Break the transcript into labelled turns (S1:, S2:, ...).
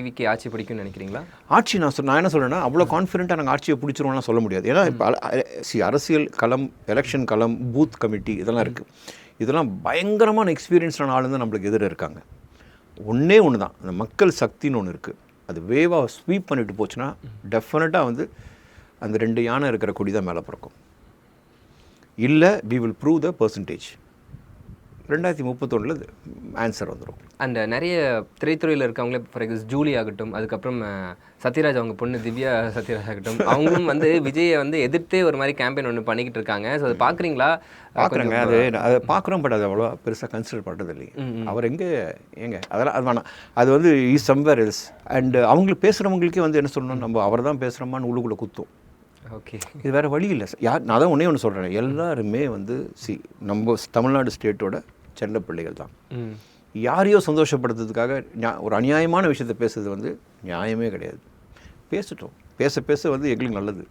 S1: டிவிக்கு ஆட்சி பிடிக்கும்னு நினைக்கிறீங்களா?
S2: ஆட்சி நான் என்ன சொல்கிறேன்னா, அவ்வளோ கான்ஃபிடென்ட்டாக நாங்கள் ஆட்சியை பிடிச்சிருவோம்லாம் சொல்ல முடியாது. ஏன்னா இப்போ அரசியல் களம், எலெக்ஷன் களம், பூத் கமிட்டி இதெல்லாம் இருக்குது. இதெல்லாம் பயங்கரமான எக்ஸ்பீரியன்ஸான ஆளுங்க நம்மளுக்கு எதிர இருக்காங்க. ஒன்றே ஒன்று தான், அந்த மக்கள் சக்தின்னு ஒன்று இருக்குது. அது வேவாக ஸ்வீப் பண்ணிட்டு போச்சுன்னா டெஃபினட்டாக வந்து அந்த 2 யானை இருக்கிற கொடி தான் மேலே பிறக்கும். இல்லை we will prove the percentage. 2031 answer வந்துடும்.
S1: அண்ட் நிறைய திரைத்துறையில் இருக்கவங்களே, ஃபார் எக்ஸாம்பிள் ஜூலி ஆகட்டும், அதுக்கப்புறம் சத்யராஜ் அவங்க பொண்ணு திவ்யா சத்யராஜ் ஆகட்டும், அவங்களும் வந்து விஜயை வந்து எதிர்த்தே ஒரு மாதிரி கேம்பெயின் ஒன்று பண்ணிக்கிட்டு இருக்காங்க. ஸோ அது பார்க்குறீங்களா?
S2: பார்க்குறேங்க, அதை பார்க்குறோம். பட் அது அவ்வளோ பெருசாக கன்சிடர் பண்ணுறது இல்லைங்க. அவர் ஏங்க அதெல்லாம் அது வேணாம். அது வந்து இஸ் சம்வேர் எல்ஸ். அண்ட் அவங்களுக்கு பேசுகிறவங்களுக்கே வந்து என்ன சொல்லணும், நம்ம அவர் தான் பேசுகிறோமான்னு உள்ளுக்குள்ளே குத்தும்.
S1: ஓகே, இது
S2: வேறு வழி இல்லை. நான் தான் ஒன்றே ஒன்று சொல்கிறேன், எல்லாருமே வந்து நம்ம தமிழ்நாடு ஸ்டேட்டோட செல்ல பிள்ளைகள் தான். யாரையோ சந்தோஷப்படுத்துறதுக்காக ஒரு அநியாயமான விஷயத்தை பேசுறது வந்து நியாயமே கிடையாது. பேசட்டும், பேச வந்து எங்களுக்கு நல்லது.